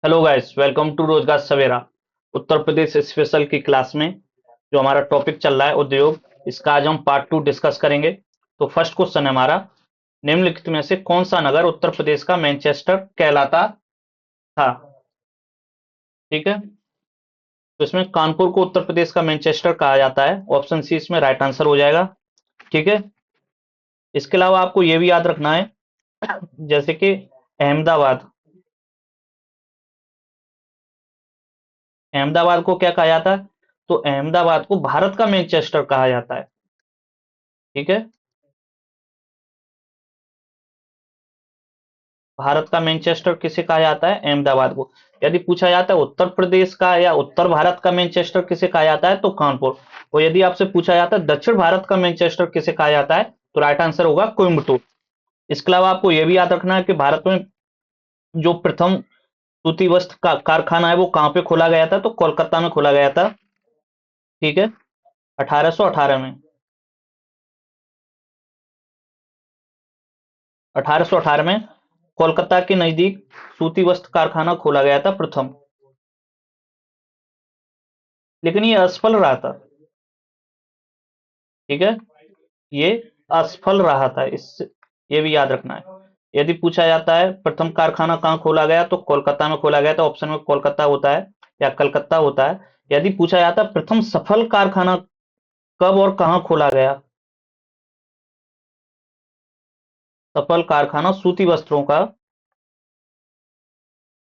Hello guys, welcome to रोजगार सवेरा। Uttar Pradesh special की class में जो हमारा टॉपिक चल रहा है उद्योग, इसका आज हम पार्ट 2 डिस्कस करेंगे। तो फर्स्ट क्वेश्चन है हमारा, निम्नलिखित में से कौन सा नगर उत्तर प्रदेश का मैनचेस्टर कहलाता था। ठीक है, तो इसमें कानपुर को उत्तर प्रदेश का मैनचेस्टर कहा जाता है। ऑप्शन सी इसमें राइट आंसर हो जाएगा। ठीक है, इसके अलावा आपको यह भी याद रखना है, जैसे कि अहमदाबाद, अहमदाबाद को क्या कहा जाता है? तो अहमदाबाद को भारत का मैनचेस्टर कहा जाता है। ठीक है, भारत का मैनचेस्टर किसे कहा जाता है? अहमदाबाद को। यदि पूछा जाता है उत्तर प्रदेश का या उत्तर भारत का मैनचेस्टर किसे कहा जाता है, तो कानपुर। और यदि आपसे पूछा जाता है दक्षिण भारत का मैनचेस्टर किसे कहा जाता है, तो राइट आंसर होगा कोयम्बटूर। इसके अलावा आपको यह भी याद रखना है कि भारत में जो प्रथम सूती वस्त्र का कारखाना है वो कहां पे खोला गया था, तो कोलकाता में खोला गया था। ठीक है, 1818 में। 1818 में कोलकाता के नजदीक सूती वस्त्र कारखाना खोला गया था प्रथम, लेकिन ये असफल रहा था। ठीक है, ये असफल रहा था। इस ये भी याद रखना है। यदि पूछा जाता है प्रथम कारखाना कहाँ खोला गया, तो कोलकाता में खोला गया था। ऑप्शन में कोलकाता होता है या कलकत्ता होता है। यदि पूछा जाता है प्रथम सफल कारखाना कब और कहाँ खोला गया, सफल कारखाना सूती वस्त्रों का,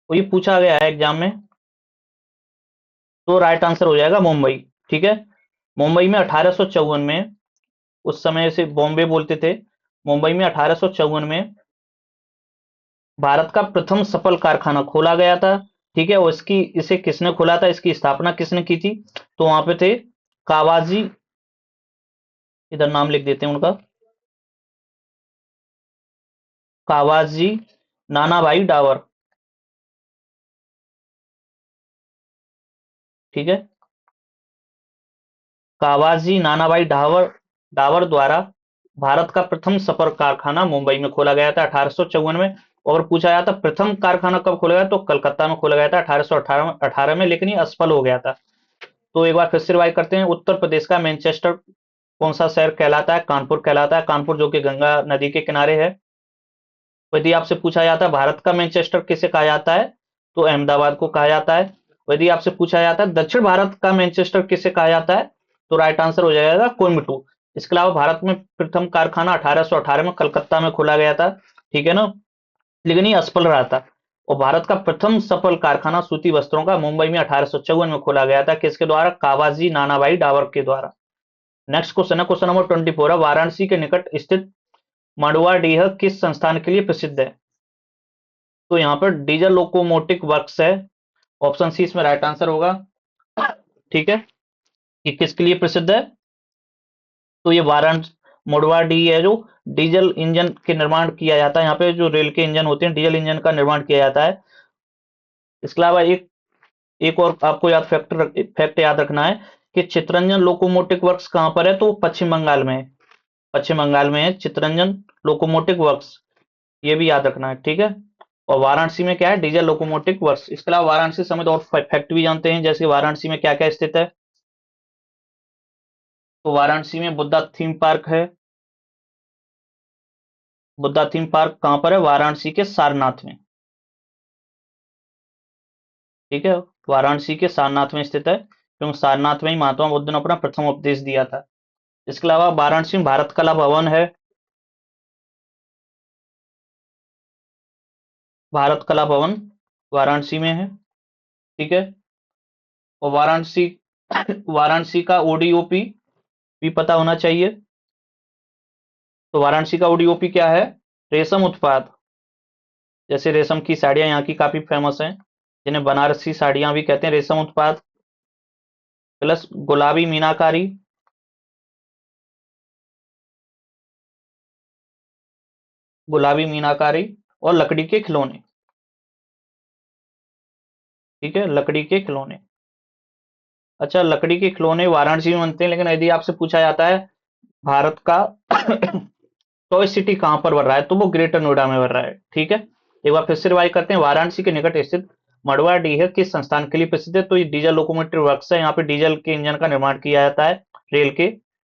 तो ये पूछा गया है एग्जाम में, तो राइट आंसर हो जाएगा मुंबई। ठीक है, मुंबई में 1854 में, उस समय से बॉम्बे बोलते थे, मुंबई में 1854 में भारत का प्रथम सफल कारखाना खोला गया था। ठीक है, और इसकी इसे किसने खोला था, इसकी स्थापना किसने की थी? तो वहां पे थे कावाजी, इधर नाम लिख देते हैं उनका, कावाजी नानाभाई डावर। ठीक है, कावाजी नानाभाई डावर, डावर द्वारा भारत का प्रथम सफल कारखाना मुंबई में खोला गया था 1854 में। और पूछा जाता प्रथम कारखाना कब खोला गया, तो कलकत्ता में खोला गया था 1818 में, लेकिन ये असफल हो गया था। तो एक बार फिर से रिवाइज करते हैं, उत्तर प्रदेश का मैनचेस्टर कौन सा शहर कहलाता है? कानपुर कहलाता है। कानपुर जो कि गंगा नदी के किनारे है। यदि आपसे पूछा जाता है भारत का मैनचेस्टर किसे कहा जाता है, तो अहमदाबाद को कहा जाता है। यदि आपसे पूछा जाता है दक्षिण भारत का मैनचेस्टर किसे कहा जाता है, तो राइट आंसर हो जाएगा कोयम्बटूर। इसके अलावा भारत में प्रथम कारखाना 1818 में कलकत्ता में खोला गया था। ठीक है ना, लेकिन ये असफल रहा था। और भारत का प्रथम सफल कारखाना सूती वस्त्रों का मुंबई में 1854 में खोला गया था, किसके द्वारा? कावाजी नानाभाई डावर के द्वारा। नेक्स्ट क्वेश्चन है, क्वेश्चन नंबर 24 है, वाराणसी के निकट स्थित मांडवाडीह किस संस्थान के लिए प्रसिद्ध है? तो यहाँ पर डीजल लोकोमोटिव वर्क्स है। ऑप्शन सी इसमें राइट आंसर होगा। ठीक है, ये किसके लिए प्रसिद्ध है? तो ये वाराणसी मोडवाडी है, जो डीजल इंजन के निर्माण किया जाता है। यहाँ पे जो रेल के इंजन होते हैं, डीजल इंजन का निर्माण किया जाता है। इसके अलावा एक एक और आपको याद फैक्ट याद रखना है कि चितरंजन लोकोमोटिव वर्क्स कहाँ पर है, तो पश्चिम बंगाल में है। पश्चिम बंगाल में है चितरंजन लोकोमोटिव वर्क्स, ये भी याद रखना है। ठीक है, और वाराणसी में क्या है? Diesel locomotive works. इसके अलावा वाराणसी समेत और फैक्ट भी जानते हैं, जैसे वाराणसी में क्या क्या स्थित है। तो वाराणसी में बुद्धा थीम पार्क है। बुद्धा थीम पार्क कहाँ पर है? वाराणसी के सारनाथ में। ठीक है, वाराणसी के सारनाथ में स्थित है, क्योंकि सारनाथ में ही महात्मा बुद्ध ने अपना प्रथम उपदेश दिया था। इसके अलावा वाराणसी में भारत कला भवन है। भारत कला भवन वाराणसी में है। ठीक है, और वाराणसी वाराणसी का ओडीओपी भी पता होना चाहिए। तो वाराणसी का ओडीओपी क्या है? रेशम उत्पाद, जैसे रेशम की साड़ियां यहाँ की काफी फेमस हैं, जिन्हें बनारसी साड़ियां भी कहते हैं। रेशम उत्पाद प्लस गुलाबी मीनाकारी, गुलाबी मीनाकारी और लकड़ी के खिलौने। ठीक है, लकड़ी के खिलौने। अच्छा, लकड़ी के खिलौने वाराणसी में बनते हैं, लेकिन यदि आपसे पूछा जाता है भारत का टॉय सिटी कहां पर बन रहा है, तो वो ग्रेटर नोएडा में बन रहा है। ठीक है, एक बार फिर से रिवाइज करते हैं, वाराणसी के निकट स्थित मड़वाडीह किस संस्थान के लिए प्रसिद्ध है? तो ये डीजल लोकोमोटिव वर्क्स है, यहाँ पे डीजल के इंजन का निर्माण किया जाता है। रेल के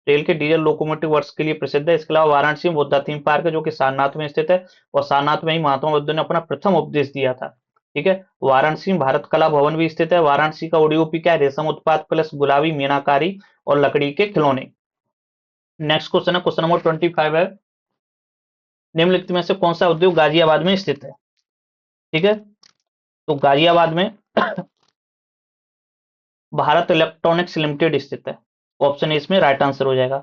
रेल के डीजल लोकोमोटिव वर्क्स के लिए प्रसिद्ध है। इसके अलावा वाराणसी में बुद्धा थीम पार्क है, जो कि सारनाथ में स्थित है, और सारनाथ में ही महात्मा बुद्ध ने अपना प्रथम उपदेश दिया था। ठीक है। वाराणसी में भारत कला भवन भी स्थित है। वाराणसी का ओडीओपी क्या है? रेशम उत्पाद प्लस गुलाबी मीनाकारी और लकड़ी के खिलौने। नेक्स्ट क्वेश्चन है, क्वेश्चन नंबर 25 है, निम्नलिखित में से कौन सा उद्योग गाजियाबाद में स्थित है? ठीक है। तो गाजियाबाद में भारत इलेक्ट्रॉनिक्स लिमिटेड स्थित है। ऑप्शन ए इसमें राइट आंसर हो जाएगा।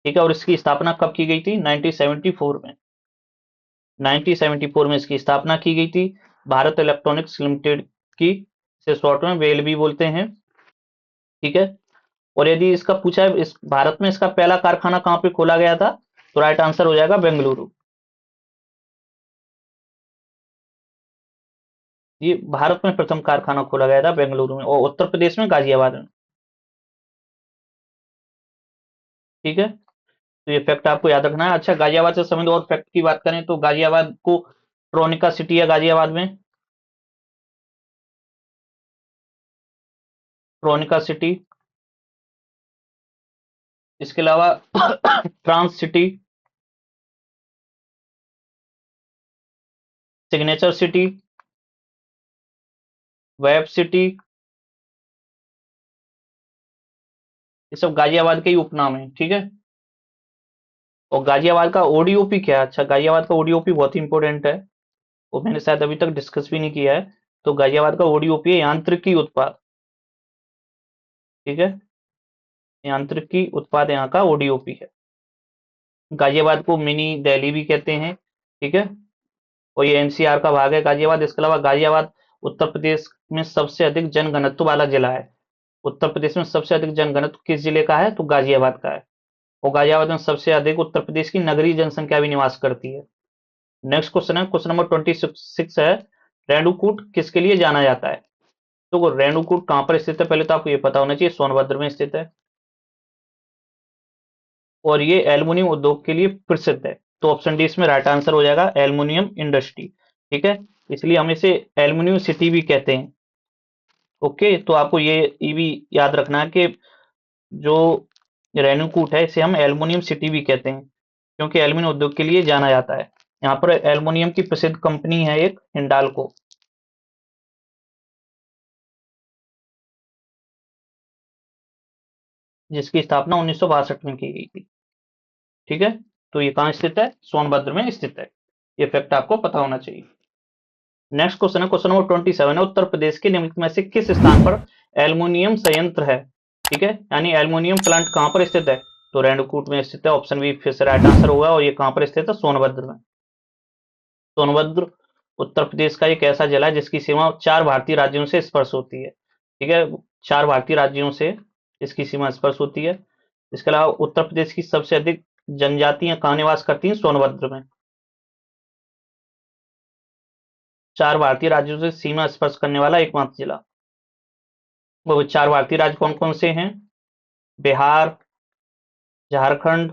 ठीक है। और इसकी स्थापना कब की गई थी? 1974 में। 1974 में इसकी स्थापना की गई थी। भारत इलेक्ट्रॉनिक्स लिमिटेड की, से शॉर्ट में वेल भी बोलते हैं। ठीक है। और यदि इसका पूछा है इस भारत में इसका पहला कारखाना कहां पे खोला गया था, तो राइट आंसर हो जाएगा बेंगलुरु। ये भारत में प्रथम कारखाना खोला गया था बेंगलुरु में, और उत्तर प्रदेश में गाजियाबाद में। ठीक है। तो ये फैक्ट आपको याद रखना है। अच्छा, गाजियाबाद से संबंधित और फैक्ट की बात करें तो गाजियाबाद को ट्रोनिका सिटी है गाजियाबाद में। ट्रोनिका सिटी। इसके अलावा trans city, signature city, web city, ये सब गाजियाबाद के ही उपनाम है। ठीक है। और गाजियाबाद का ओडीओपी क्या है? अच्छा, गाजियाबाद का ओडीओपी बहुत ही इंपॉर्टेंट है, वो मैंने शायद अभी तक डिस्कस भी नहीं किया है। तो गाजियाबाद का ओडीओपी है यांत्रिकी उत्पाद। ठीक है। यांत्रिकी उत्पाद यहाँ का ओडीओपी है। गाजियाबाद को मिनी दिल्ली भी कहते हैं। ठीक है। और ये एनसीआर का भाग है गाजियाबाद। इसके अलावा गाजियाबाद उत्तर प्रदेश में सबसे अधिक जनघनत्व वाला जिला है। उत्तर प्रदेश में सबसे अधिक जनघनत्व किस जिले का है? तो गाजियाबाद का है। और गाजियाबाद में सबसे अधिक उत्तर प्रदेश की नगरीय जनसंख्या भी निवास करती है। नेक्स्ट क्वेश्चन है, क्वेश्चन नंबर 26 है, रेणुकूट किसके लिए जाना जाता है? तो रेणुकूट कहां पर स्थित है? पहले तो आपको ये पता होना चाहिए, सोनभद्र में स्थित है। और ये एल्युमिनियम उद्योग के लिए प्रसिद्ध है। तो ऑप्शन डी इसमें राइट आंसर हो जाएगा, एल्युमिनियम इंडस्ट्री। ठीक है। इसलिए हम इसे एल्युमिनियम सिटी भी कहते हैं। ओके। तो आपको ये भी याद रखना है कि जो रेणुकूट है इसे हम एल्युमिनियम सिटी भी कहते हैं, क्योंकि एल्युमिनियम उद्योग के लिए जाना जाता है। यहाँ पर एल्युमिनियम की प्रसिद्ध कंपनी है एक, हिंडाल्को, जिसकी स्थापना 1962 में की गई थी। ठीक है। तो ये कहाँ स्थित है? सोनभद्र में स्थित है। ये फैक्ट आपको पता होना चाहिए। नेक्स्ट क्वेश्चन है, क्वेश्चन नंबर 27 है, उत्तर प्रदेश के निम्नलिखित में से किस स्थान पर एल्युमिनियम संयंत्र है? ठीक है। यानी एल्युमिनियम प्लांट कहां पर स्थित है? तो रेणुकूट में स्थित है। ऑप्शन बी फिर से राइट आंसर होगा। और ये कहां पर स्थित है? सोनभद्र में। सोनभद्र उत्तर प्रदेश का एक ऐसा जिला है जिसकी सीमा 4 भारतीय राज्यों से स्पर्श होती है। ठीक है। 4 भारतीय राज्यों से इसकी सीमा स्पर्श होती है। इसके अलावा उत्तर प्रदेश की सबसे अधिक जनजातियां कहाँ निवास करती हैं? सोनभद्र में। 4 भारतीय राज्यों से सीमा स्पर्श करने वाला एकमात्र जिला। वो 4 भारतीय राज्य कौन कौन से हैं? बिहार, झारखंड,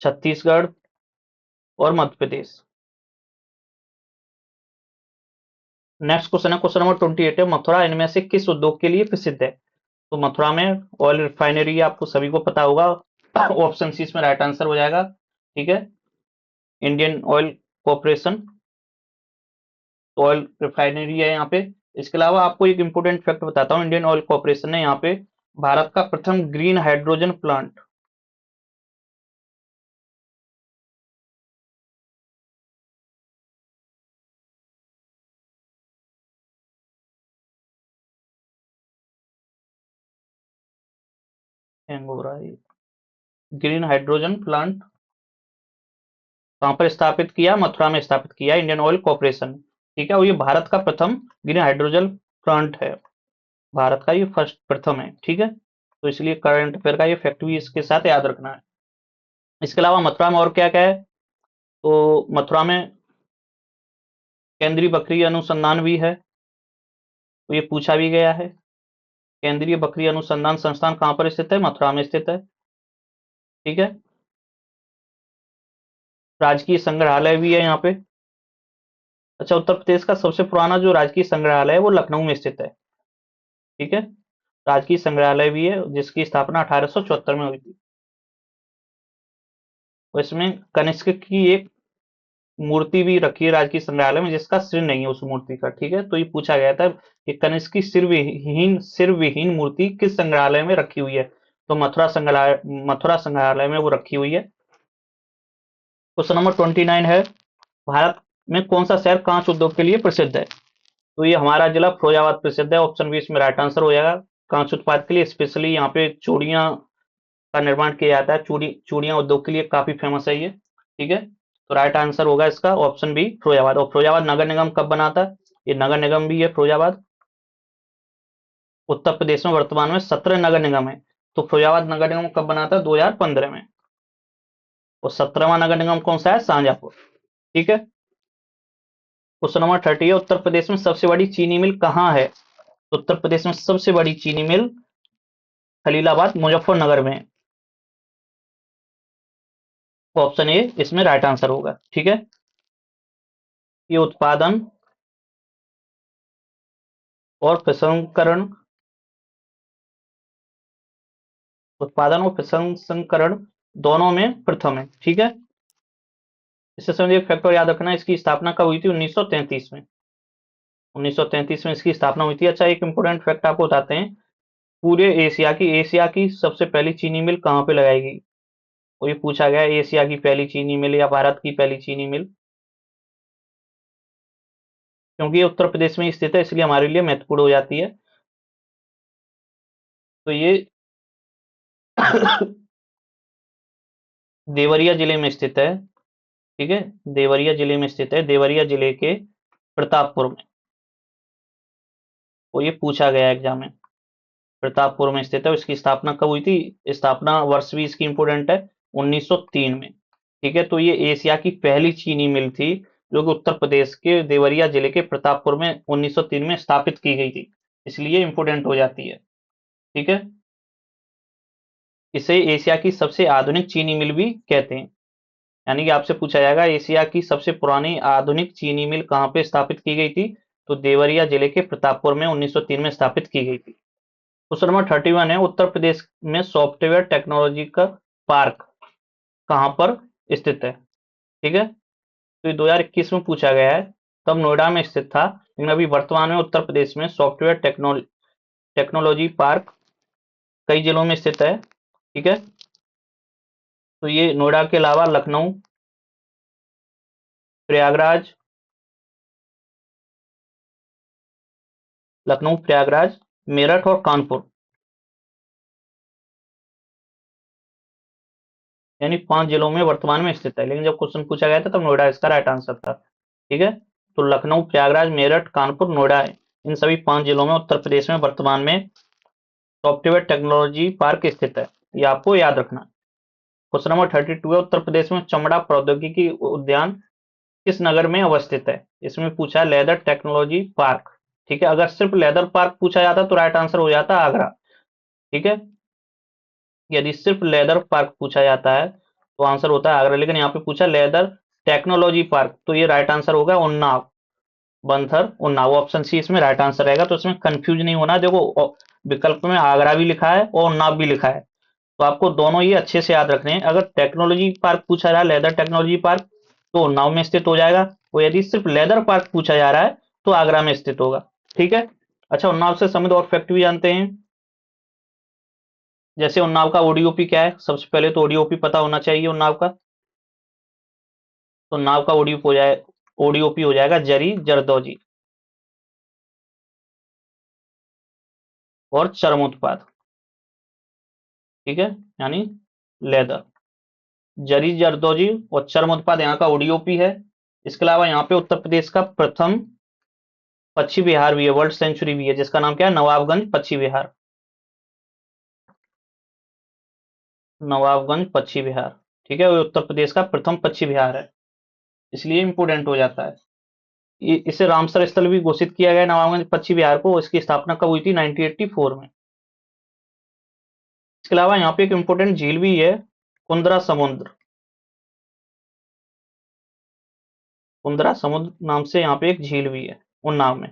छत्तीसगढ़ और मध्य प्रदेश। नेक्स्ट क्वेश्चन है, क्वेश्चन नंबर 28 है, मथुरा इनमें से किस उद्योग के लिए प्रसिद्ध है? तो मथुरा में ऑयल रिफाइनरी आपको सभी को पता होगा। ऑप्शन सी इसमें राइट आंसर हो जाएगा। ठीक है। Indian oil corporation, oil refinery है यहाँ पे। इसके अलावा आपको एक इंपोर्टेंट फैक्ट बताता हूँ, इंडियन ऑयल कॉर्पोरेशन ने यहाँ पे भारत का प्रथम ग्रीन हाइड्रोजन प्लांट, हैंग हो रहा है, ग्रीन हाइड्रोजन प्लांट कहां पर स्थापित किया? मथुरा में स्थापित किया इंडियन ऑयल कॉर्पोरेशन। ठीक है। और ये भारत का प्रथम ग्रीन हाइड्रोजन प्लांट है। भारत का ये फर्स्ट प्रथम है। ठीक है। तो इसलिए करंट अफेयर का ये फैक्ट भी इसके साथ याद रखना है। इसके अलावा मथुरा में और क्या क्या है? तो मथुरा में केंद्रीय बकरी अनुसंधान भी है, तो ये पूछा भी गया है। केंद्रीय बकरी अनुसंधान संस्थान कहां पर स्थित है? मथुरा में स्थित है। ठीक है। राजकीय संग्रहालय भी है यहाँ पे। अच्छा, उत्तर प्रदेश का सबसे पुराना जो राजकीय संग्रहालय है वो लखनऊ में स्थित है। ठीक है, राजकीय संग्रहालय भी है जिसकी स्थापना 1874 में हुई थी। और इसमें कनिष्क की एक मूर्ति भी रखी है राजकीय संग्रहालय में, जिसका सिर नहीं है उस मूर्ति का। ठीक है, तो ये पूछा गया था कि कनिष्क की सिर विहीन मूर्ति किस संग्रहालय में रखी हुई है। तो मथुरा संग्रहालय में वो रखी हुई है। क्वेश्चन नंबर 29 है, भारत में कौन सा शहर कांच उद्योग के लिए प्रसिद्ध है। तो ये हमारा जिला फिरोजाबाद प्रसिद्ध है। ऑप्शन बी इसमें राइट आंसर हो जाएगा। कांच उत्पाद के लिए स्पेशली यहाँ पे चूड़ियां का निर्माण किया जाता है। चूड़ियां उद्योग के लिए काफी फेमस है ये। ठीक है, तो राइट आंसर होगा इसका ऑप्शन बी फिरोजाबाद। और फिरोजाबाद नगर निगम कब बना था, ये नगर निगम भी है फिरोजाबाद। उत्तर प्रदेश में वर्तमान में 17 नगर निगम है। तो फिरोजाबाद नगर निगम कब बना था, 2015 में। और 17वां नगर निगम कौन सा है, शाहजहांपुर। ठीक है, क्वेश्चन नंबर 30 है, उत्तर प्रदेश में सबसे बड़ी चीनी मिल कहाँ है। तो उत्तर प्रदेश में सबसे बड़ी चीनी मिल खलीलाबाद मुजफ्फरनगर में है। ऑप्शन ए इसमें राइट आंसर होगा। ठीक है, ये और प्रसंस्करण दोनों में प्रथम है। ठीक है, इससे संबंधित एक फैक्टर याद रखना, इसकी स्थापना कब हुई थी, 1933 में। 1933 में इसकी स्थापना हुई थी। अच्छा, एक इंपोर्टेंट फैक्ट आपको बताते हैं, पूरे एशिया की सबसे पहली चीनी मिल कहाँ पे लगाई गई। वो ये पूछा गया, एशिया की पहली चीनी मिल या भारत की पहली चीनी मिल। क्योंकि ये उत्तर प्रदेश में स्थित है इसलिए हमारे लिए महत्वपूर्ण हो जाती है। तो ये देवरिया जिले में स्थित है। ठीक है, देवरिया जिले में स्थित है, देवरिया जिले के प्रतापपुर में। वो ये पूछा गया एग्जाम में। प्रतापपुर में स्थित है। इसकी स्थापना कब हुई थी, स्थापना वर्ष भी इसकी इंपोर्टेंट है, 1903 में। ठीक है, तो ये एशिया की पहली चीनी मिल थी जो कि उत्तर प्रदेश के देवरिया जिले के प्रतापपुर में 1903 में स्थापित की गई थी, इसलिए इंपोर्टेंट हो जाती है। ठीक है, इसे एशिया की सबसे आधुनिक चीनी मिल भी कहते हैं। यानी कि आपसे पूछा जाएगा एशिया की सबसे पुरानी आधुनिक चीनी मिल कहाँ पे स्थापित की गई थी, तो देवरिया जिले के प्रतापपुर में 1903 में स्थापित की गई थी। क्वेश्चन नंबर 31 है, उत्तर प्रदेश में सॉफ्टवेयर टेक्नोलॉजी का पार्क कहाँ पर स्थित है। ठीक है, तो ये 2021 में पूछा गया है, तब नोएडा में स्थित था, लेकिन अभी वर्तमान में उत्तर प्रदेश में सॉफ्टवेयर टेक्नोलॉजी पार्क कई जिलों में स्थित है। ठीक है, तो ये नोएडा के अलावा लखनऊ, प्रयागराज, मेरठ और कानपुर, यानी 5 जिलों में वर्तमान में स्थित है। लेकिन जब क्वेश्चन पूछा गया था तब नोएडा इसका राइट आंसर था। ठीक है, तो लखनऊ, प्रयागराज, मेरठ, कानपुर, नोएडा, इन सभी 5 जिलों में उत्तर प्रदेश में वर्तमान में सॉफ्टवेयर टेक्नोलॉजी पार्क स्थित है। ये आपको याद रखना। क्वेश्चन नंबर 32 है, उत्तर प्रदेश में चमड़ा प्रौद्योगिकी उद्यान किस नगर में अवस्थित है। इसमें पूछा है लेदर टेक्नोलॉजी पार्क। ठीक है, अगर सिर्फ लेदर पार्क पूछा जाता तो राइट आंसर हो जाता आगरा। ठीक है, यदि सिर्फ लेदर पार्क पूछा जाता है तो आंसर होता है आगरा, लेकिन यहाँ पे पूछा लेदर टेक्नोलॉजी पार्क, तो ये राइट आंसर होगा उन्नाव, बंथर उन्नाव। ऑप्शन सी इसमें राइट आंसर रहेगा। तो इसमें कंफ्यूज नहीं होना। देखो विकल्प में आगरा भी लिखा है और उन्नाव भी लिखा है, तो आपको दोनों ही अच्छे से याद रखने हैं। अगर टेक्नोलॉजी पार्क पूछा जा रहा है, लेदर टेक्नोलॉजी पार्क, तो उन्नाव में स्थित हो जाएगा। और यदि सिर्फ लेदर पार्क पूछा जा रहा है तो आगरा में स्थित होगा। ठीक है, अच्छा, उन्नाव से संबंधित और फैक्ट भी जानते हैं। जैसे उन्नाव का ओडीओपी क्या है, सबसे पहले तो ओडीओपी पता होना चाहिए उन्नाव का। तो उन्नाव का ओडीओपी हो जाएगा जरी जरदोजी और चर्म उत्पाद। ठीक है, यानी लेदर, जरी जरदोजी और चर्म उत्पाद यहाँ का ओडीओपी है। इसके अलावा यहाँ पे उत्तर प्रदेश का प्रथम पक्षी विहार भी है, वर्ल्ड सेंचुरी भी है, जिसका नाम क्या है, नवाबगंज पक्षी विहार। नवाबगंज पक्षी विहार। ठीक है, वो उत्तर प्रदेश का प्रथम पक्षी विहार है, इसलिए इंपोर्टेंट हो जाता है। इसे रामसर स्थल भी घोषित किया गया नवाबगंज पक्षी विहार को। इसकी स्थापना कब हुई थी, 1984 में। इसके अलावा यहाँ पे एक इंपोर्टेंट झील भी है, कुंद्रा समुद्र। कुंद्रा समुद्र नाम से यहाँ पे एक झील भी है उन्नाव में।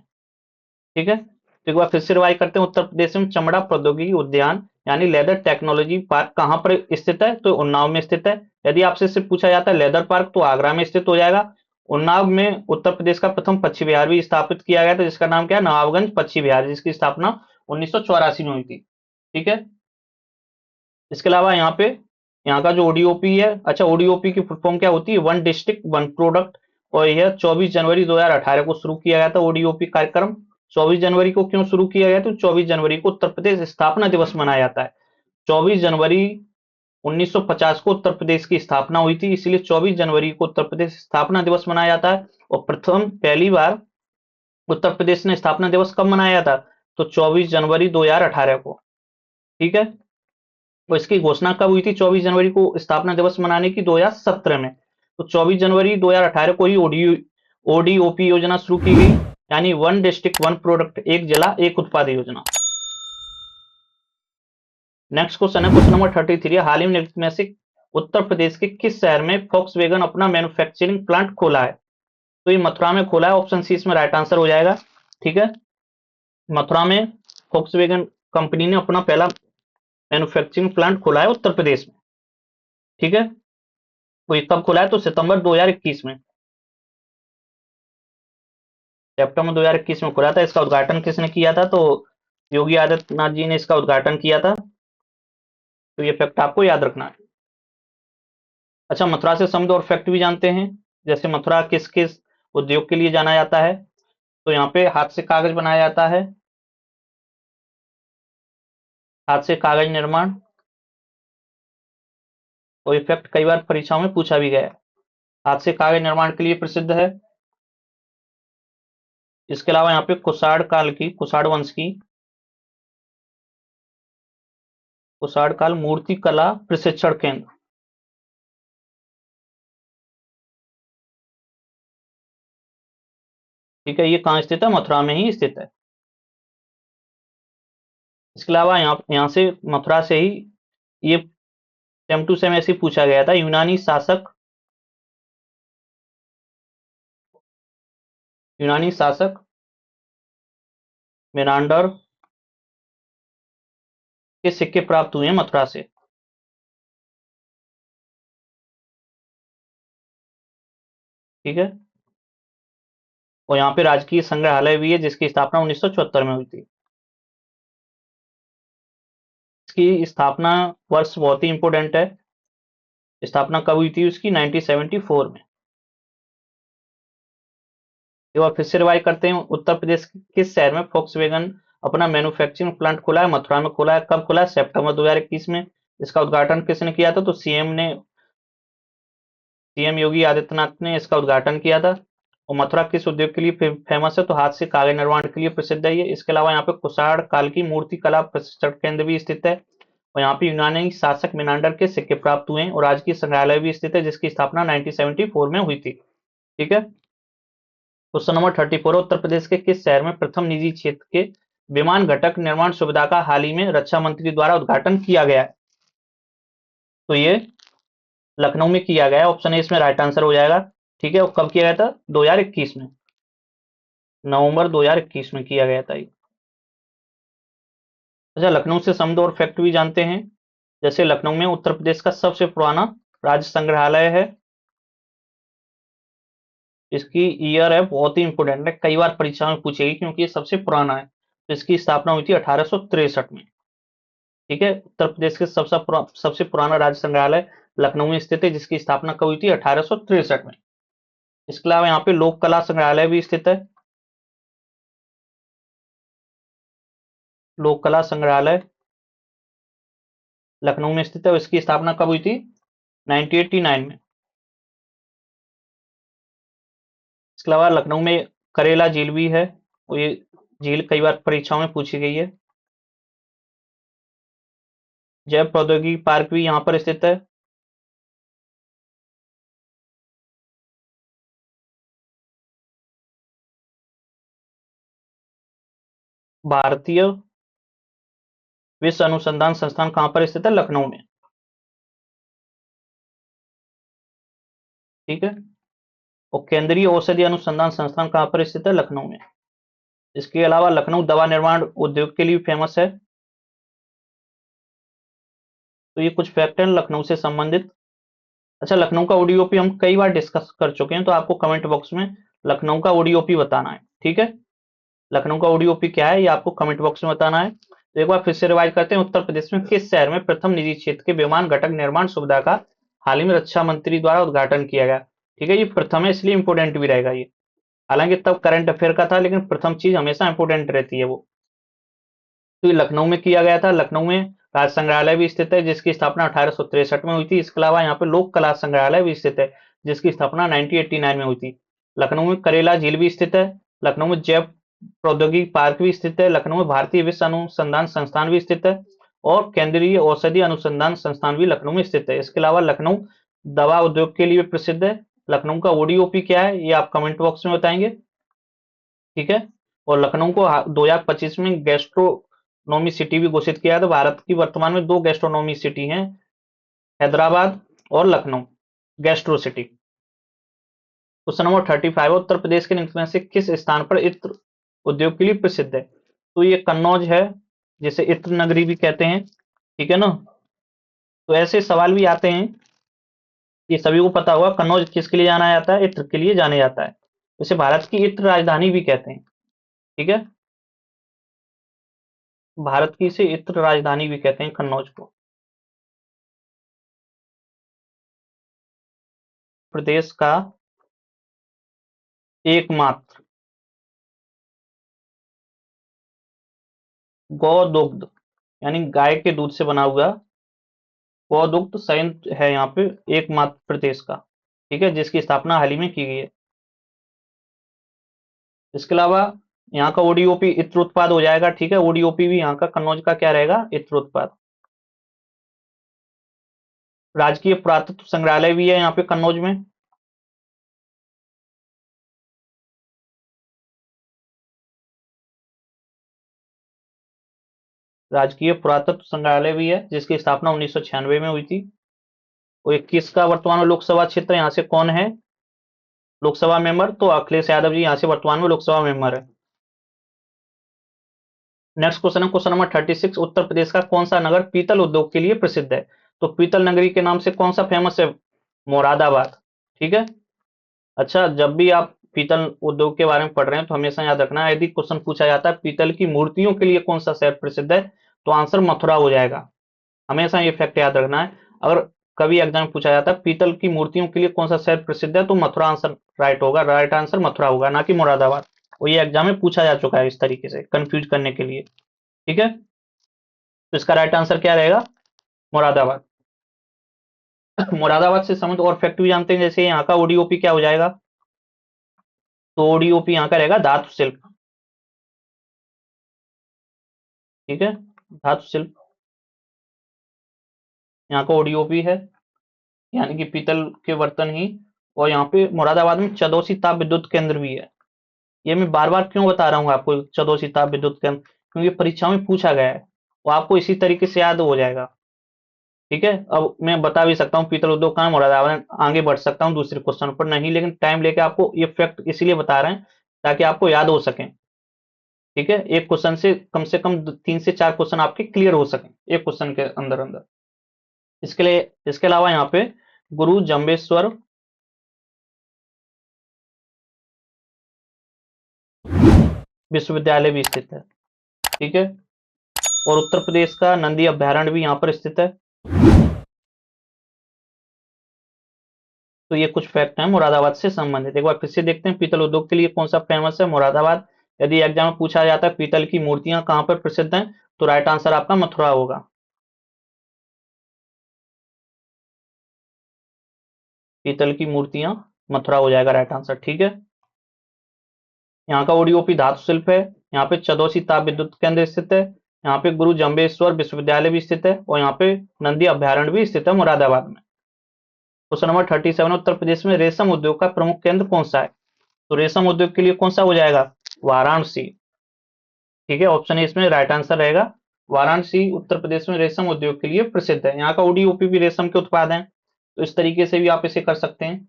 ठीक है, तो एक बार फिर से रिवाइज करते हैं। उत्तर प्रदेश में चमड़ा प्रौद्योगिकी उद्यान यानी लेदर टेक्नोलॉजी पार्क कहाँ पर स्थित है, तो उन्नाव में स्थित है। यदि आपसे सिर्फ पूछा जाता है लेदर पार्क, तो आगरा में स्थित हो जाएगा। उन्नाव में उत्तर प्रदेश का प्रथम पक्षी विहार भी स्थापित किया गया था, जिसका नाम क्या है, नवाबगंज पक्षी विहार, जिसकी स्थापना 1984 में हुई थी। ठीक है, इसके अलावा यहाँ पे यहाँ का जो ओडीओपी है, अच्छा ओडीओपी की फुल फॉर्म क्या होती है, वन डिस्ट्रिक्ट वन प्रोडक्ट। और यह 24 जनवरी 2018 को शुरू किया गया था ओडीओपी कार्यक्रम। 24 जनवरी को क्यों शुरू किया गया, तो 24 जनवरी को उत्तर प्रदेश स्थापना दिवस मनाया जाता है। 24 जनवरी 1950 को उत्तर प्रदेश की स्थापना हुई थी, इसलिए 24 जनवरी को उत्तर प्रदेश स्थापना दिवस मनाया जाता है। और प्रथम पहली बार उत्तर प्रदेश ने स्थापना दिवस कब मनाया था, तो 24 जनवरी 2018 को। ठीक है, तो इसकी घोषणा कब हुई थी 24 जनवरी को स्थापना दिवस मनाने की, 2017 में। तो 24 जनवरी 2018 को ही ओडीओपी योजना शुरू की गई, यानी वन डिस्ट्रिक्ट वन प्रोडक्ट, एक जिला एक उत्पाद योजना। नेक्स्ट क्वेश्चन है क्वेश्चन नंबर 33, हाल ही में से उत्तर प्रदेश के किस शहर में फॉक्सवैगन अपना मैन्युफैक्चरिंग प्लांट खोला है, तो ये मथुरा में खोला है, ऑप्शन सी इसमें राइट आंसर हो जाएगा। ठीक है, मथुरा में फॉक्सवैगन कंपनी ने अपना पहला मैन्युफैक्चरिंग प्लांट खोला है उत्तर प्रदेश में। ठीक है, तो ये कब खुला है, तो सितंबर 2021 में, सितंबर 2021 में खुला था। इसका उद्घाटन किसने किया था, तो योगी आदित्यनाथ जी ने इसका उद्घाटन किया था। तो ये फैक्ट आपको याद रखना है। अच्छा, मथुरा से शब्द और फैक्ट भी जानते हैं। जैसे मथुरा किस किस उद्योग के लिए जाना जाता है, तो यहाँ पे हाथ से कागज बनाया जाता है, हाथ से कागज निर्माण। और ये फैक्ट कई बार परीक्षाओं में पूछा भी गया है, हाथ से कागज निर्माण के लिए प्रसिद्ध है। इसके अलावा यहाँ पे कुषाण काल की, कुषाण वंश की कुषाण काल मूर्ति कला प्रशिक्षण केंद्र, ठीक है, ये कहाँ स्थित है, मथुरा में ही स्थित है। इसके अलावा यहाँ से मथुरा से ही ये सेम टू सेम ऐसे ही पूछा गया था, यूनानी शासक मेनांडर के सिक्के प्राप्त हुए हैं मथुरा से। ठीक है, और यहाँ पे राजकीय संग्रहालय भी है, जिसकी स्थापना 1974 में हुई थी। इसकी स्थापना वर्ष बहुत ही इंपॉर्टेंट है, स्थापना कब हुई थी उसकी, 1974 में। एक बार फिर से रिवाइज करते हैं, उत्तर प्रदेश के किस शहर में फॉक्सवैगन अपना मैन्युफैक्चरिंग प्लांट खोला है, मथुरा में खोला है। कब खोला है, सितंबर 2021 में। इसका उद्घाटन किसने किया था, तो सीएम योगी आदित्यनाथ ने इसका उद्घाटन किया था। और मथुरा किस उद्योग के लिए फेमस है, तो हाथ से कागज निर्माण के लिए प्रसिद्ध है ये। इसके अलावा यहाँ पे कुषाण काल की मूर्ति कला प्रशिक्षण केंद्र भी स्थित है। और यहाँ पे यूनानी शासक मिनांडर के सिक्के प्राप्त हुए हैं, और राजकीय संग्रहालय भी स्थित है, जिसकी स्थापना 1974 में हुई थी। ठीक है, क्वेश्चन नंबर 34, उत्तर प्रदेश के किस शहर में प्रथम निजी क्षेत्र के विमान घटक निर्माण सुविधा का हाल ही में रक्षा मंत्री द्वारा उद्घाटन किया गया है, तो ये लखनऊ में किया गया है, ऑप्शन ए इसमें राइट आंसर हो जाएगा। ठीक है, और कब किया गया था, 2021 में, नवंबर 2021 में किया गया था ये। अच्छा, लखनऊ से सम दो और फैक्ट भी जानते हैं। जैसे लखनऊ में उत्तर प्रदेश का सबसे पुराना राज्य संग्रहालय है। इसकी ईयर है बहुत ही इंपोर्टेंट है, कई बार परीक्षा में पूछेगी, क्योंकि ये सबसे पुराना है। तो इसकी स्थापना हुई थी 1863 में। ठीक है, उत्तर प्रदेश के सबसे पुराना राज्य संग्रहालय लखनऊ में स्थित है, जिसकी स्थापना कब हुई थी, 1863 में। इसके अलावा यहाँ पे लोक कला संग्रहालय भी स्थित है, लोक कला संग्रहालय लखनऊ में स्थित है, इसकी स्थापना कब हुई थी, 1989 में। इसके अलावा लखनऊ में करेला झील भी है, और ये झील कई बार परीक्षाओं में पूछी गई है। जैव प्रौद्योगिकी पार्क भी यहाँ पर स्थित है। भारतीय विश्व अनुसंधान संस्थान कहाँ पर स्थित है, लखनऊ में। ठीक है, और केंद्रीय औषधि अनुसंधान संस्थान कहाँ पर स्थित है? लखनऊ में। इसके अलावा लखनऊ दवा निर्माण उद्योग के लिए फेमस है। तो ये कुछ फैक्ट हैं लखनऊ से संबंधित। अच्छा, लखनऊ का ओडीओपी हम कई बार डिस्कस कर चुके हैं, तो आपको कमेंट बॉक्स में लखनऊ का ओडीओपी बताना है, ठीक है। लखनऊ का ओडीओपी क्या है ये आपको कमेंट बॉक्स में बताना है। तो एक बार फिर से रिवाइज करते हैं, उत्तर प्रदेश में किस शहर में प्रथम निजी क्षेत्र के विमान घटक निर्माण सुविधा का हाल ही में रक्षा मंत्री द्वारा उद्घाटन किया गया? ठीक है, ये प्रथम है इसलिए इंपोर्टेंट भी रहेगा ये। हालांकि तब करंट अफेयर का था, लेकिन प्रथम चीज हमेशा इंपोर्टेंट रहती है वो। तो ये लखनऊ में किया गया था। लखनऊ में राज संग्रहालय भी स्थित है, जिसकी स्थापना 1863 में हुई थी। इसके अलावा यहाँ पे लोक कला संग्रहालय भी स्थित है, जिसकी स्थापना 1989 में हुई थी। लखनऊ में करेला झील भी स्थित है। लखनऊ में जैव प्रौद्योगिकी पार्क भी स्थित है। लखनऊ में भारतीय विश्व अनुसंधान संस्थान भी स्थित है, और केंद्रीय औषधि अनुसंधान संस्थान भी लखनऊ में स्थित है। इसके अलावा लखनऊ दवा उद्योग के लिए प्रसिद्ध है। लखनऊ का ओडीओपी क्या है ये आप कमेंट बॉक्स में बताएंगे, ठीक है। और लखनऊ को 2025 में गैस्ट्रोनोमी सिटी भी घोषित किया है। तो भारत की वर्तमान में 2 गैस्ट्रोनोमी सिटी हैं, हैदराबाद और Lucknow, gastro city. Question number 35, Uttar Pradesh के निम्न में से किस स्थान पर इत्र उद्योग के लिए प्रसिद्ध है? तो ये कन्नौज है, जिसे इत्र नगरी भी कहते हैं, ठीक है ना। तो ऐसे सवाल भी आते हैं, ये सभी को पता होगा, कन्नौज किसके लिए जाना जाता है? इत्र के लिए जाने जाता है। इसे भारत की इत्र राजधानी भी कहते हैं, ठीक है। भारत की इसे इत्र राजधानी भी कहते हैं कन्नौज को। प्रदेश का एकमात्र गौ दुग्ध यानी गाय के दूध से बना हुआ गौ दुग्ध संयंत्र है यहाँ पे, एकमात्र प्रदेश का, ठीक है, जिसकी स्थापना हाल ही में की गई है। इसके अलावा यहाँ का ओडीओपी इत्र उत्पाद हो जाएगा, ठीक है। ओडीओपी भी यहाँ का कन्नौज का क्या रहेगा? इत्र उत्पाद। राजकीय पुरातत्व संग्रहालय भी है यहाँ पे कन्नौज में। राजकीय पुरातत्व संग्रहालय भी है, जिसकी स्थापना 1996 में हुई थी। और 21 का वर्तमान में लोकसभा क्षेत्र यहाँ से कौन है लोकसभा मेंबर? तो अखिलेश यादव जी यहाँ से वर्तमान में लोकसभा मेंबर है। नेक्स्ट क्वेश्चन है क्वेश्चन नंबर 36, उत्तर प्रदेश का कौन सा नगर पीतल उद्योग के लिए प्रसिद्ध है? तो पीतल नगरी के नाम से कौन सा फेमस है? मुरादाबाद, ठीक है। अच्छा, जब भी आप पीतल उद्योग के बारे में पढ़ रहे हैं तो हमेशा याद रखना है, यदि क्वेश्चन पूछा जाता है पीतल की मूर्तियों के लिए कौन सा शहर प्रसिद्ध है, तो आंसर मथुरा हो जाएगा। हमेशा ये फैक्ट याद रखना है। अगर कभी एग्जाम में पूछा जाता है पीतल की मूर्तियों के लिए कौन सा शहर प्रसिद्ध है, तो मथुरा आंसर राइट होगा। राइट आंसर मथुरा होगा, ना कि मुरादाबाद। और ये एग्जाम में पूछा जा चुका है इस तरीके से कंफ्यूज करने के लिए, ठीक है। तो इसका राइट आंसर क्या रहेगा? मुरादाबाद। मुरादाबाद से संबंधित और फैक्ट भी जानते हैं, जैसे यहाँ का ओडीओपी क्या हो जाएगा? तो ओडीओपी यहाँ का रहेगा धातु शिल्प, ठीक है। धातु शिल्प यहाँ का ओडीओपी है, यानी कि पीतल के बर्तन ही। और यहाँ पे मुरादाबाद में चदोसी ताप विद्युत केंद्र भी है। ये मैं बार बार क्यों बता रहा हूँ आपको चदोसी ताप विद्युत केंद्र? क्योंकि परीक्षा में पूछा गया है, वो आपको इसी तरीके से याद हो जाएगा, ठीक है। अब मैं बता भी सकता हूँ पीतल उद्योग कहाँ है, मुरादाबाद। आगे बढ़ सकता हूँ दूसरे क्वेश्चन पर, नहीं, लेकिन टाइम लेके आपको ये फैक्ट इसीलिए बता रहे हैं ताकि आपको याद हो सके, ठीक है। एक क्वेश्चन से कम 3 से 4 क्वेश्चन आपके क्लियर हो सके एक क्वेश्चन के अंदर अंदर। इसके लिए इसके अलावा यहाँ पे गुरु जम्बेश्वर विश्वविद्यालय भी स्थित है, ठीक है। और उत्तर प्रदेश का नंदी अभ्यारण्य भी यहाँ पर स्थित है। तो ये कुछ फैक्ट हैं मुरादाबाद से संबंधित। एक बार फिर से देखते हैं पीतल उद्योग के लिए कौन सा फेमस है? मुरादाबाद। यदि एग्जाम में पूछा जाता है पीतल की मूर्तियां कहां पर प्रसिद्ध हैं, तो राइट आंसर आपका मथुरा होगा। पीतल की मूर्तियां मथुरा हो जाएगा राइट आंसर, ठीक है। यहाँ का ओडीओपी धातु शिल्प है। यहाँ पे चदोसी ताप विद्युत केंद्र स्थित है। यहाँ पे गुरु जम्बेश्वर विश्वविद्यालय भी स्थित है, और यहाँ पे नंदी अभ्यारण्य भी स्थित है मुरादाबाद में। क्वेश्चन नंबर 37, उत्तर प्रदेश में रेशम उद्योग का प्रमुख केंद्र कौन सा है? तो रेशम उद्योग के लिए कौन सा हो जाएगा? वाराणसी, ठीक है। ऑप्शन ए इसमें राइट आंसर रहेगा। वाराणसी उत्तर प्रदेश में रेशम उद्योग के लिए प्रसिद्ध है। यहाँ का ओडीओपी भी रेशम के उत्पाद हैं, तो इस तरीके से भी आप इसे कर सकते हैं।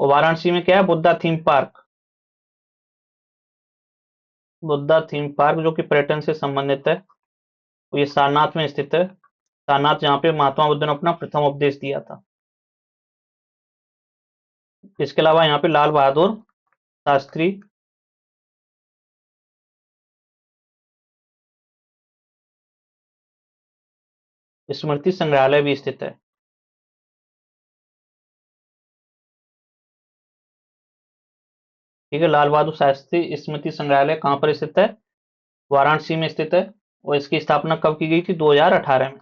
और वाराणसी में क्या है, Buddha theme park. Buddha theme park जो कि पर्यटन से संबंधित है, और ये सारनाथ में स्थित है। सारनाथ जहाँ पे महात्मा बुद्ध ने अपना प्रथम उपदेश दिया था। इसके अलावा यहाँ पे लाल बहादुर शास्त्री स्मृति संग्रहालय भी स्थित है। ठीक है, लाल बहादुर शास्त्री स्मृति संग्रहालय कहाँ पर स्थित है, वाराणसी में स्थित है। और इसकी स्थापना कब की गई थी, 2018 में।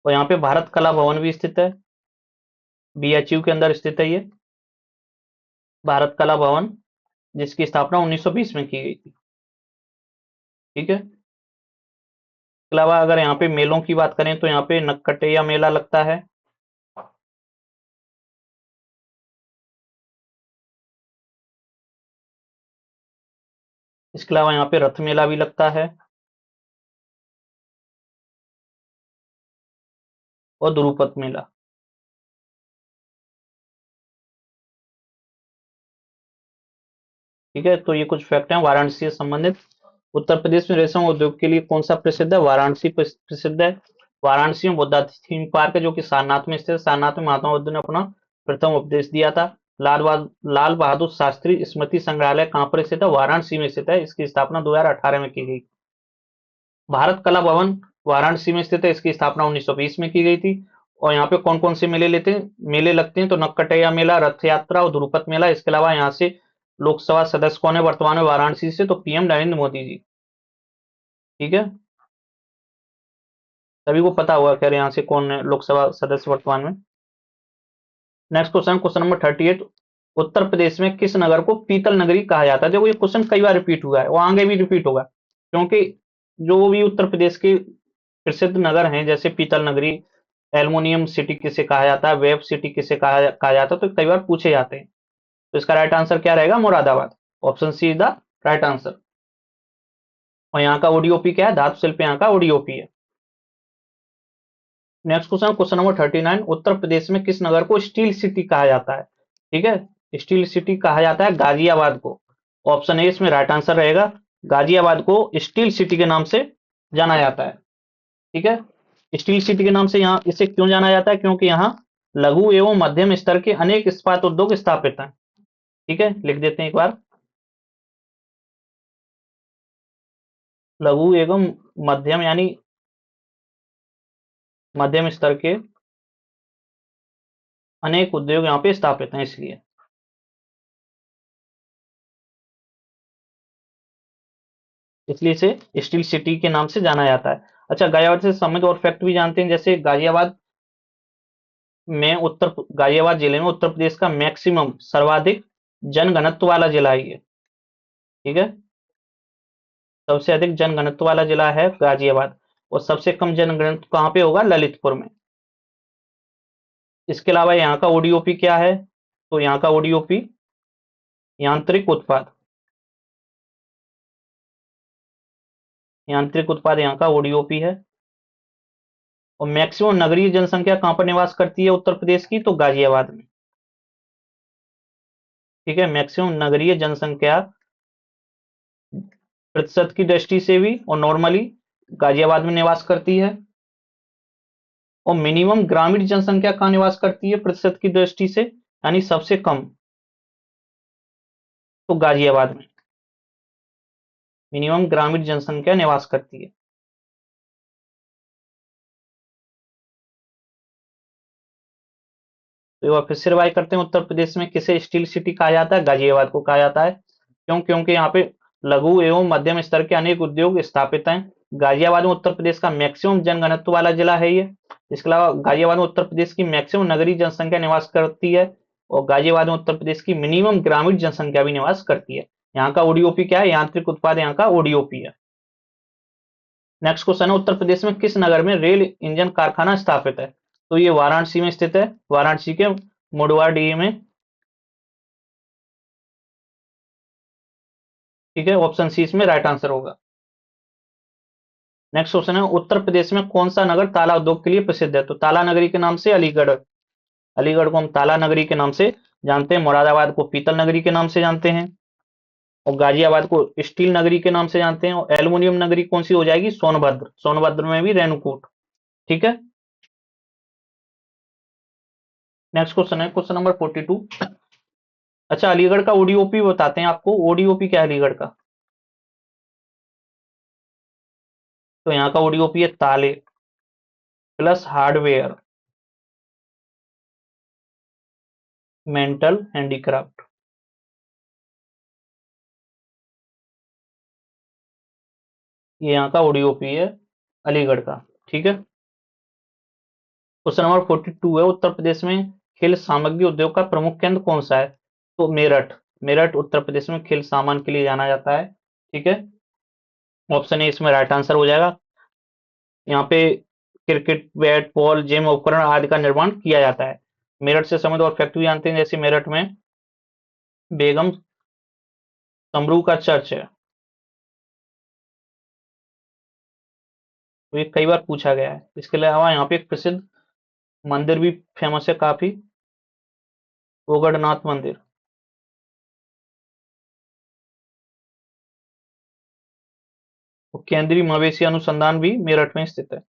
और यहाँ पे भारत कला भवन भी स्थित है, बीएचयू के अंदर स्थित है ये भारत कला भवन, जिसकी स्थापना 1920 में की गई थी। ठीक है, इसके अलावा अगर यहाँ पे मेलों की बात करें तो यहाँ पे नक्कटेया मेला लगता है। इसके अलावा यहाँ पे रथ मेला भी लगता है, और द्रुपद मेला। ठीक है, तो ये कुछ फैक्ट हैं वाराणसी से संबंधित। उत्तर प्रदेश में रेशम उद्योग के लिए कौन सा प्रसिद्ध है, वाराणसी प्रसिद्ध है। वाराणसी में बुद्धा थीम पार्क है जो कि सारनाथ में स्थित है। सारनाथ में महात्मा बुद्ध ने अपना प्रथम उपदेश दिया था। लाल बहादुर शास्त्री स्मृति संग्रहालय कहाँ पर स्थित है, वाराणसी में स्थित है। इसकी स्थापना 2018 में की गई। भारत कला भवन वाराणसी में स्थित है, इसकी स्थापना 1920 में की गई थी। और यहाँ पे कौन कौन से मेले लगते हैं, तो नक्कटैया मेला, रथ यात्रा और ध्रुपद मेला। इसके अलावा यहाँ से लोकसभा सदस्य कौन है वर्तमान में वाराणसी से, तो पीएम नरेंद्र मोदी जी। ठीक है, सभी को पता होगा खैर यहाँ से कौन है लोकसभा सदस्य वर्तमान में। Next question number 38। Uttar Pradesh में किस नगर को पीतल नगरी कहा जाता है। देखो ये क्वेश्चन कई बार रिपीट हुआ है और आगे भी रिपीट होगा, क्योंकि जो भी उत्तर प्रदेश के प्रसिद्ध नगर हैं, जैसे पीतल नगरी, एल्युमिनियम सिटी किसे कहा जाता है, वेब सिटी किसे कहा जाता है, तो कई बार पूछे जाते हैं। तो इसका राइट आंसर क्या रहेगा, Moradabad. Option C is the right answer. और यहाँ का ओडीओपी क्या है, धातु शिल्प यहाँ का ओडीओपी है। Next question number 39। Uttar Pradesh में किस नगर को स्टील सिटी कहा जाता है। ठीक है, स्टील सिटी कहा जाता है गाजियाबाद को। ऑप्शन ए इसमें राइट आंसर रहेगा। गाजियाबाद को स्टील सिटी के नाम से जाना जाता है। ठीक है, स्टील सिटी के नाम से यहाँ इसे क्यों जाना जाता है, क्योंकि यहाँ लघु एवं मध्यम स्तर के अनेक इस्पात उद्योग स्थापित हैं। ठीक है, लिख देते हैं एक बार। लघु एवं मध्यम यानी मध्यम स्तर के अनेक उद्योग यहाँ पे स्थापित हैं, इसलिए इसे स्टील सिटी के नाम से जाना जाता है। अच्छा, गाजियाबाद से संबंधित और फैक्ट भी जानते हैं, जैसे गाजियाबाद जिले में उत्तर प्रदेश का मैक्सिमम सर्वाधिक जनघनत्व वाला जिला है ये। ठीक है, सबसे अधिक जनघनत्व वाला जिला है गाजियाबाद। और सबसे कम जनघनत्व कहाँ पे होगा, ललितपुर में। इसके अलावा यहाँ का ओडीओपी क्या है, तो यहाँ का ओडीओपी यांत्रिक उत्पाद यहाँ का ओडीओपी है। और मैक्सिमम नगरीय जनसंख्या कहाँ पर निवास करती है उत्तर प्रदेश की, तो गाजियाबाद में। ठीक है, मैक्सिमम नगरीय जनसंख्या प्रतिशत की दृष्टि से भी और नॉर्मली गाजियाबाद में निवास करती है। और मिनिमम ग्रामीण जनसंख्या कहाँ निवास करती है प्रतिशत की दृष्टि से, यानी सबसे कम, तो गाजियाबाद में मिनिमम ग्रामीण जनसंख्या निवास करती है। तो एक बार फिर से रिवाइज करते हैं, उत्तर प्रदेश में किसे स्टील सिटी कहा जाता है, गाजियाबाद को कहा जाता है। क्योंकि यहाँ पे लघु एवं मध्यम स्तर के अनेक उद्योग स्थापित हैं। गाजियाबाद में उत्तर प्रदेश का मैक्सिमम जनघनत्व वाला जिला है ये। इसके अलावा गाजियाबाद में उत्तर प्रदेश की मैक्सिमम नगरीय जनसंख्या निवास करती है। और गाजियाबाद में उत्तर प्रदेश की मिनिमम ग्रामीण जनसंख्या भी निवास करती है। यहाँ का ओडीओपी क्या है, यांत्रिक उत्पाद यहाँ का ओडीओपी है। नेक्स्ट क्वेश्चन है, उत्तर प्रदेश में किस नगर में रेल इंजन कारखाना स्थापित है, तो ये वाराणसी में स्थित है, वाराणसी के मुडवाडीह में। ठीक है, ऑप्शन सी इसमें राइट आंसर होगा। नेक्स्ट क्वेश्चन है, उत्तर प्रदेश में कौन सा नगर ताला उद्योग के लिए प्रसिद्ध है, तो ताला नगरी के नाम से अलीगढ़, अलीगढ़ को हम ताला नगरी के नाम से जानते हैं, मुरादाबाद को पीतल नगरी के नाम से जानते हैं, और गाजियाबाद को स्टील नगरी के नाम से जानते हैं, और एल्युमिनियम नगरी कौन सी हो जाएगी, सोनभद्र, सोनभद्र में भी रेणुकूट। ठीक है। नेक्स्ट क्वेश्चन है क्वेश्चन नंबर 42। अच्छा, अलीगढ़ का ओडीओपी बताते हैं आपको, ओडीओपी क्या है अलीगढ़ का। तो यहाँ का ओडीओपी है ताले प्लस हार्डवेयर मेंटल हैंडीक्राफ्ट। ये यहाँ का ओडीओपी है अलीगढ़ का। ठीक है। क्वेश्चन नंबर 42 है, उत्तर प्रदेश में खेल सामग्री उद्योग का प्रमुख केंद्र कौन सा है। तो मेरठ, मेरठ उत्तर प्रदेश में खेल सामान के लिए जाना जाता है। ठीक है। ऑप्शन ए इसमें राइट आंसर हो जाएगा। यहाँ पे क्रिकेट बैट बॉल जिम उपकरण आदि का निर्माण किया जाता है। मेरठ से संबंधित और फैक्ट्री जानते हैं, जैसे मेरठ में बेगम समरू का चर्च है, तो ये कई बार पूछा गया है। इसके अलावा यहाँ पे एक प्रसिद्ध मंदिर भी फेमस है काफी, ओगढ़नाथ मंदिर। और केंद्रीय मवेशी अनुसंधान भी मेरठ में स्थित है।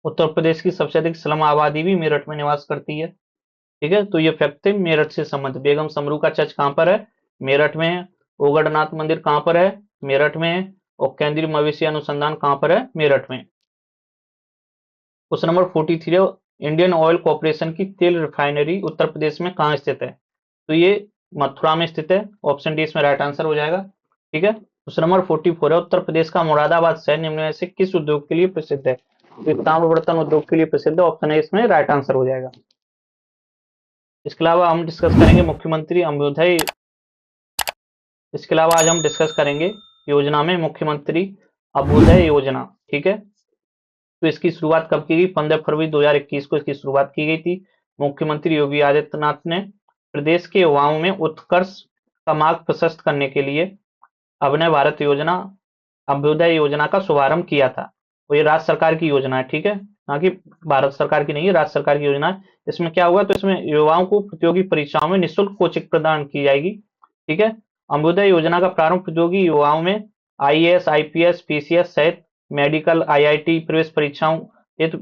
उत्तर प्रदेश की सबसे अधिक स्लम आबादी भी मेरठ में निवास करती है। ठीक है। तो ये फैक्ट थे मेरठ से संबंधित। बेगम समरू का चर्च कहाँ पर है, मेरठ में है। ओगढ़नाथ मंदिर कहाँ पर है, मेरठ में है। और केंद्रीय मवेशी अनुसंधान कहाँ पर है, मेरठ में। क्वेश्चन नंबर 43 है, इंडियन ऑयल कॉर्पोरेशन की तेल रिफाइनरी उत्तर प्रदेश में कहाँ स्थित है। तो ये मथुरा में स्थित है। ऑप्शन डी इसमें राइट आंसर हो जाएगा। ठीक है। क्वेश्चन नंबर 44 है, उत्तर प्रदेश का मुरादाबाद शहर निम्न में से किस उद्योग के लिए प्रसिद्ध है। तो ताम्र बर्तन उद्योग के लिए प्रसिद्ध है। ऑप्शन है इसमें राइट आंसर हो जाएगा। इसके अलावा हम डिस्कस करेंगे मुख्यमंत्री अंत्योदय। इसके अलावा आज हम डिस्कस करेंगे योजना में मुख्यमंत्री अभ्युदय योजना। ठीक है। तो इसकी शुरुआत कब की गई, 15 फरवरी 2021 को इसकी शुरुआत की गई थी। मुख्यमंत्री योगी आदित्यनाथ ने प्रदेश के युवाओं में उत्कर्ष का मार्ग प्रशस्त करने के लिए अभिनव भारत योजना, अभ्युदय योजना का शुभारंभ किया था। और ये राज्य सरकार की योजना है। ठीक है। ना कि भारत सरकार की नहीं है, राज्य सरकार की योजना है। इसमें क्या होगा, तो इसमें युवाओं को प्रतियोगी परीक्षाओं में निःशुल्क कोचिंग प्रदान की जाएगी। ठीक है। अभ्युदय योजना का प्रारंभ प्रतियोगी युवाओं में आईएएस आईपीएस पीसीएस सहित मेडिकल आईआईटी प्रवेश परीक्षाओं हेतु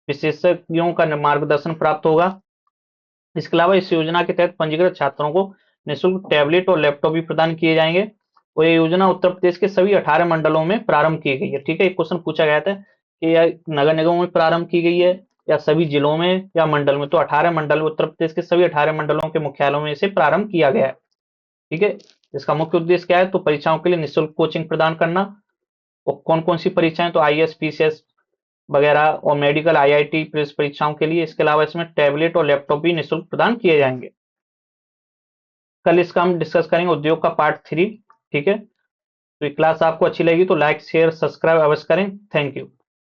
विशेषज्ञों का मार्गदर्शन प्राप्त होगा। इसके अलावा इस योजना के तहत पंजीकृत छात्रों को निःशुल्क टैबलेट और लैपटॉप भी प्रदान किए जाएंगे। और ये योजना उत्तर प्रदेश के सभी 18 मंडलों में प्रारंभ की गई है। ठीक है। एक क्वेश्चन पूछा गया था कि यह नगर निगमों में प्रारंभ की गई है या सभी जिलों में या मंडल में। तो 18 मंडल, उत्तर प्रदेश के सभी 18 मंडलों के मुख्यालयों में इसे प्रारंभ किया गया है। ठीक है। इसका मुख्य उद्देश्य क्या है, तो परीक्षाओं के लिए निःशुल्क कोचिंग प्रदान करना। और कौन कौन सी परीक्षाएं, तो आईएएस पीसीएस वगैरह और मेडिकल आईआईटी प्रेस परीक्षाओं के लिए। इसके अलावा इसमें टैबलेट और लैपटॉप भी निःशुल्क प्रदान किए जाएंगे। कल इसका हम डिस्कस करेंगे उद्योग का पार्ट 3। ठीक है। तो ये क्लास आपको अच्छी लगी तो लाइक शेयर सब्सक्राइब अवश्य करें। Thank you.